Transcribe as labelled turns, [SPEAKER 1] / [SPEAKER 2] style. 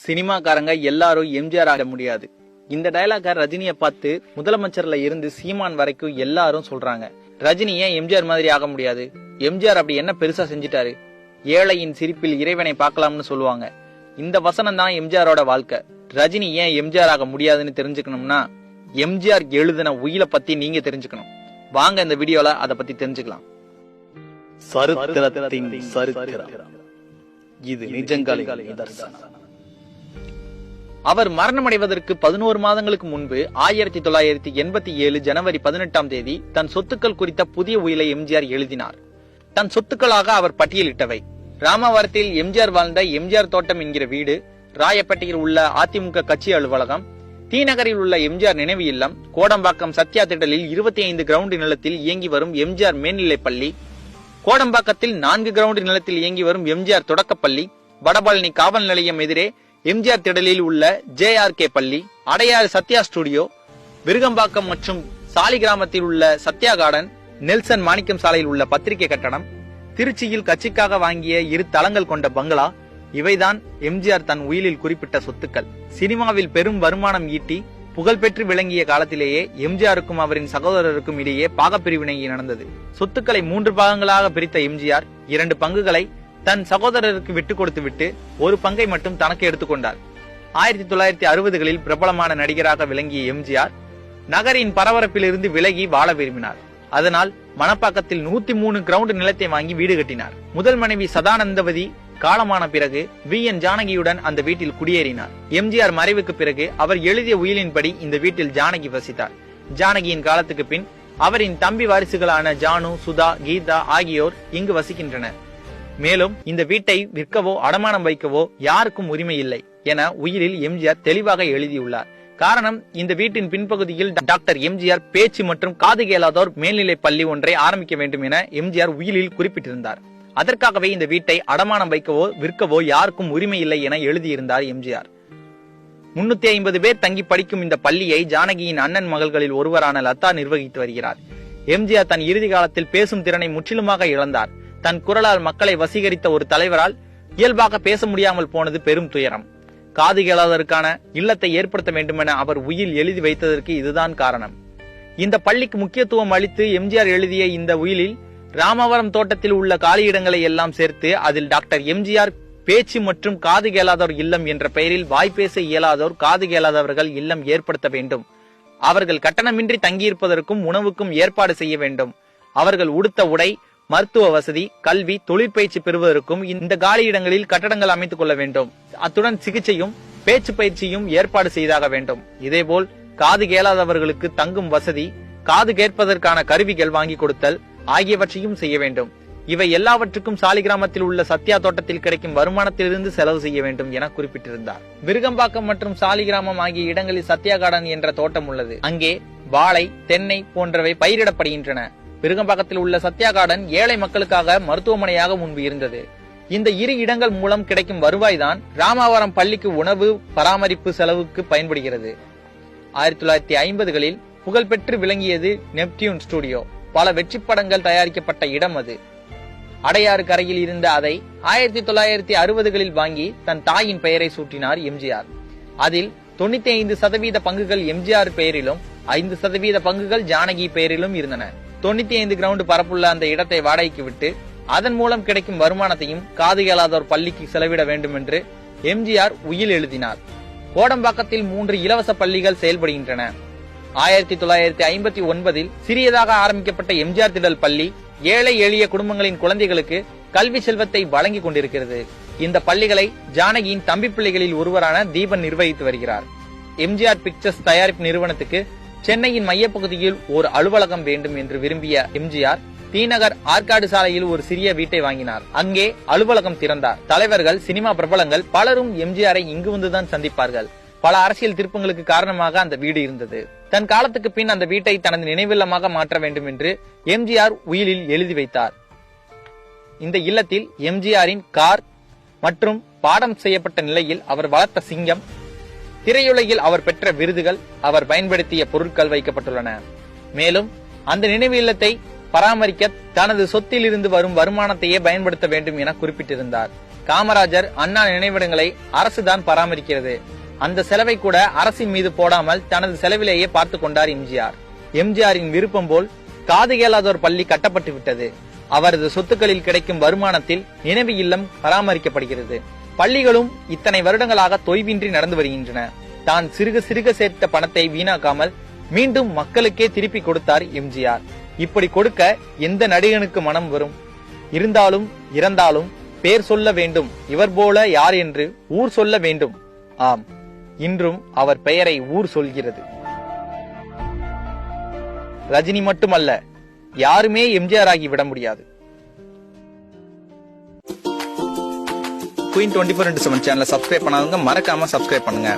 [SPEAKER 1] சினிமாக்காரங்க எல்லாரும் எம்ஜிஆர் ஆக முடியாது. இந்த டயலாக ரஜினியை பார்த்து முதலமைச்சர்ல இருந்து சீமான் வரைக்கும் எல்லாரும் சொல்றாங்க. ரஜினி ஏன் எம்ஜிஆர் மாதிரி ஆக முடியாது? எம்ஜிஆர் அப்படி என்ன பெருசா செஞ்சிட்டாரு? ஏழையின் சிரிப்பில் இறைவனை பார்க்கலாம்னு சொல்லுவாங்க. இந்த வசனம் தான் எம்ஜிஆரோட வாழ்க்கை. ரஜினி ஏன் எம்ஜிஆர் ஆக முடியாதுன்னு தெரிஞ்சுக்கணும்னா எம்ஜிஆர் எழுதின உயிரை பத்தி நீங்க தெரிஞ்சுக்கணும். வாங்க இந்த வீடியோல அத பத்தி தெரிஞ்சுக்கலாம். சரித்திரத்தின் சரித்திரம், இது நிஜங்களின் நிதர்சனம். அவர் மரணமடைவதற்கு 11 மாதங்களுக்கு முன்பு 1987 ஜனவரி 18ஆம் தேதி தன் சொத்துக்கள் குறித்த புதிய உயிலை எம்ஜிஆர் எழுதினார். தன் சொத்துக்களாக அவர் பட்டியலிட்டவை: ராமவரத்தில் எம்ஜிஆர் வாழ்ந்த எம்ஜிஆர் தோட்டம் என்கிற வீடு, ராயப்பேட்டையில் உள்ள அதிமுக கட்சி அலுவலகம், டி நகரில் உள்ள எம்ஜிஆர் நினைவு இல்லம், கோடம்பாக்கம் சத்யா திடலில் 25 கிரவுண்ட் நிலத்தில் இயங்கி வரும் எம்ஜிஆர் மேல்நிலைப் பள்ளி, கோடம்பாக்கத்தில் 4 கிரவுண்ட் நிலத்தில் இயங்கி வரும் எம்ஜிஆர் தொடக்கப்பள்ளி, வடபழனி காவல் நிலையம் எதிரே எம்ஜிஆர் திடலில் உள்ள JRK பள்ளி, அடையாறு சத்யா ஸ்டுடியோ, விருகம்பாக்கம் மற்றும் சாலி கிராமத்தில் உள்ள சத்யா கார்டன், நெல்சன் மாணிக்கம் சாலையில் உள்ள பத்திரிகை கட்டடம், திருச்சியில் கட்சிக்காக வாங்கிய 2 தளங்கள் கொண்ட பங்களா, இவைதான் எம்ஜிஆர் தன் உயிலில் குறிப்பிட்ட சொத்துக்கள். சினிமாவில் பெரும் வருமானம் ஈட்டி புகழ்பெற்று விளங்கிய காலத்திலேயே எம்ஜிஆருக்கும் அவரின் சகோதரருக்கும் இடையே பாகப்பிரிவினை நடந்தது. சொத்துக்களை 3 பாகங்களாக பிரித்த எம்ஜிஆர் 2 பங்குகளை தன் சகோதரருக்கு விட்டுக் கொடுத்து விட்டு 1 பங்கை மட்டும் தனக்கு எடுத்துக்கொண்டார். 1960களில் பிரபலமான நடிகராக விளங்கிய எம்ஜிஆர் நகரின் பரபரப்பிலிருந்து விலகி வாழ விரும்பினார். அதனால் மணப்பாக்கத்தில் 103 கிரவுண்ட் நிலத்தை வாங்கி வீடு கட்டினார். முதல் மனைவி சதானந்தவதி காலமான பிறகு VN ஜானகியுடன் அந்த வீட்டில் குடியேறினார். எம்ஜிஆர் மறைவுக்கு பிறகு அவர் எழுதிய உயிலின்படி இந்த வீட்டில் ஜானகி வசித்தார். ஜானகியின் காலத்துக்கு பின் அவரின் தம்பி வாரிசுகளான ஜானு, சுதா, கீதா ஆகியோர் இங்கு வசிக்கின்றனர். மேலும் இந்த வீட்டை விற்கவோ அடமானம் வைக்கவோ யாருக்கும் உரிமை இல்லை என உயிலில் எம்ஜிஆர் தெளிவாக எழுதியுள்ளார். காரணம், இந்த வீட்டின் பின்பகுதியில் டாக்டர் எம்ஜிஆர் பேச்சு மற்றும் காது கேளாதோர் மேல்நிலை பள்ளி ஒன்றை ஆரம்பிக்க வேண்டும் என எம்ஜிஆர் உயிலில் குறிப்பிட்டிருந்தார். அதற்காகவே இந்த வீட்டை அடமானம் வைக்கவோ விற்கவோ யாருக்கும் உரிமை இல்லை என எழுதியிருந்தார் எம்ஜிஆர். 350 பேர் தங்கி படிக்கும் இந்த பள்ளியை ஜானகியின் அண்ணன் மகள்களில் ஒருவரான லதா நிர்வகித்து வருகிறார். எம்ஜிஆர் தன் இறுதி காலத்தில் பேசும் திறனை முற்றிலுமாக இழந்தார். தன் குரலால் மக்களை வசீகரித்த ஒரு தலைவரால் இயல்பாக பேச முடியாமல் போனது பெரும் துயரம். காது கேளாததற்கான இல்லத்தை ஏற்படுத்த வேண்டுமென அவர் உயில் எழுதி வைத்ததற்கு இதுதான் காரணம். இந்த பள்ளிக்கு முக்கியத்துவம் அளித்து எம்ஜிஆர் எழுதிய இந்த உயிலில் ராமவரம் தோட்டத்தில் உள்ள காலியிடங்களை எல்லாம் சேர்த்து அதில் டாக்டர் எம்ஜிஆர் பேச்சு மற்றும் காது கேளாதோர் இல்லம் என்ற பெயரில் வாய்ப்பேச இயலாதோர் காது கேளாதவர்கள் இல்லம் ஏற்படுத்த வேண்டும். அவர்கள் கட்டணமின்றி தங்கியிருப்பதற்கும் உணவுக்கும் ஏற்பாடு செய்ய வேண்டும். அவர்கள் உடுத்த உடை, மருத்துவ வசதி, கல்வி, தொழிற்பயிற்சி பெறுவதற்கும் இந்த காலியிடங்களில் கட்டடங்கள் அமைத்துக் கொள்ள வேண்டும். அத்துடன் சிகிச்சையும் பேச்சு பயிற்சியும் ஏற்பாடு செய்தாக வேண்டும். இதேபோல் காது கேளாதவர்களுக்கு தங்கும் வசதி, காது கேட்பதற்கான கருவிகள் வாங்கி கொடுத்தல் ஆகியவற்றையும் செய்ய வேண்டும். இவை எல்லாவற்றுக்கும் சாலி கிராமத்தில் உள்ள சத்யா தோட்டத்தில் கிடைக்கும் வருமானத்திலிருந்து செலவு செய்ய வேண்டும் என குறிப்பிட்டிருந்தார். விருகம்பாக்கம் மற்றும் சாலி கிராமம் ஆகிய இடங்களில் சத்யா கார்டன் என்ற தோட்டம் உள்ளது. அங்கே வாழை, தென்னை போன்றவை பயிரிடப்படுகின்றன. விருகம்பாக்கத்தில் உள்ள சத்யா கார்டன் ஏழை மக்களுக்காக மருத்துவமனையாக முன்பு இருந்தது. இந்த 2 இடங்கள் மூலம் கிடைக்கும் வருவாய் தான் ராமவரம் பள்ளிக்கு உணவு பராமரிப்பு செலவுக்கு பயன்படுகிறது. 1950களில் புகழ்பெற்று விளங்கியது நெப்டியூன் ஸ்டுடியோ. பல வெற்றி படங்கள் தயாரிக்கப்பட்ட இடம் அது. அடையாறு கரையில் இருந்த அதை 1960களில் வாங்கி தன் தாயின் பெயரை சூட்டினார் எம்ஜிஆர். அதில் 95% பங்குகள் எம்ஜிஆர் பெயரிலும் 5% பங்குகள் ஜானகி பெயரிலும் இருந்தன. 95 கிரவுண்ட் பரப்புள்ள அந்த இடத்தை வாடகைக்கு விட்டு அதன் மூலம் கிடைக்கும் வருமானத்தையும் காது கேளாதோர் பள்ளிக்கு செலவிட வேண்டும் என்று எம்ஜிஆர் உயில் எழுதினார். கோடம்பாக்கத்தில் 3 இலவச பள்ளிகள் செயல்படுகின்றன. 1959இல் சிறியதாக ஆரம்பிக்கப்பட்ட எம்ஜிஆர் திடல் பள்ளி ஏழை எளிய குடும்பங்களின் குழந்தைகளுக்கு கல்வி செல்வத்தை வழங்கி கொண்டிருக்கிறது. இந்த பள்ளிகளை ஜானகியின் தம்பி பிள்ளைகளில் ஒருவரான தீபன் நிர்வகித்து வருகிறார். எம்ஜிஆர் பிக்சர்ஸ் தயாரிப்பு நிறுவனத்துக்கு சென்னையின் மையப்பகுதியில் ஒரு அலுவலகம் வேண்டும் என்று விரும்பிய எம்ஜிஆர் டி நகர் ஆற்காடு சாலையில் ஒரு சிறிய வீட்டை வாங்கினார். அங்கே அலுவலகம் திறந்தார். தலைவர்கள், சினிமா பிரபலங்கள் பலரும் எம்ஜிஆரை இங்கு வந்துதான் சந்திப்பார்கள். பல அரசியல் திருப்பங்களுக்கு காரணமாக அந்த வீடு இருந்தது. தன் காலத்துக்கு பின் அந்த வீட்டை தனது நினைவில்லமாக மாற்ற வேண்டும் என்று எம்ஜிஆர் உயிலில் எழுதி வைத்தார். இந்த இல்லத்தில் எம்ஜிஆரின் கார் மற்றும் பாடம் செய்யப்பட்ட நிலையில் அவர் வளர்த்த சிங்கம், திரையுலகில் அவர் பெற்ற விருதுகள், அவர் பயன்படுத்திய பொருட்கள் வைக்கப்பட்டுள்ளன. மேலும் அந்த நினைவு இல்லத்தை பராமரிக்க தனது சொத்தில் இருந்து வரும் வருமானத்தையே பயன்படுத்த வேண்டும் என குறிப்பிட்டிருந்தார். காமராஜர், அண்ணா நினைவிடங்களை அரசுதான் பராமரிக்கிறது. அந்த செலவை கூட அரசின் மீது போடாமல் தனது செலவிலேயே பார்த்து கொண்டார் எம்ஜிஆர். எம்ஜிஆரின் விருப்பம் போல் காது கேளாதோர் பள்ளி கட்டப்பட்டு விட்டது. அவரது சொத்துக்களில் கிடைக்கும் வருமானத்தில் நினைவு இல்லம் பராமரிக்கப்படுகிறது. பள்ளிகளும் இத்தனை வருடங்களாக தொய்வின்றி நடந்து வருகின்றன. தான் சிறுக சிறுக சேர்த்த பணத்தை வீணாக்காமல் மீண்டும் மக்களுக்கே திருப்பி கொடுத்தார் எம்ஜிஆர். இப்படி கொடுக்க எந்த நடிகனுக்கு மனம் வரும்? இருந்தாலும் இறந்தாலும் பேர் சொல்ல வேண்டும், இவர் போல யார் என்று ஊர் சொல்ல வேண்டும். ஆம், இன்றும் அவர் பெயரை ஊர் சொல்கிறது. ரஜினி மட்டுமல்ல, யாருமே எம்ஜிஆர் ஆகி விட முடியாது. Queen 24/7 சேனலை சப்ஸ்கிரைப் பண்ணாதவங்க மறக்காம சப்ஸ்கிரைப் பண்ணுங்க.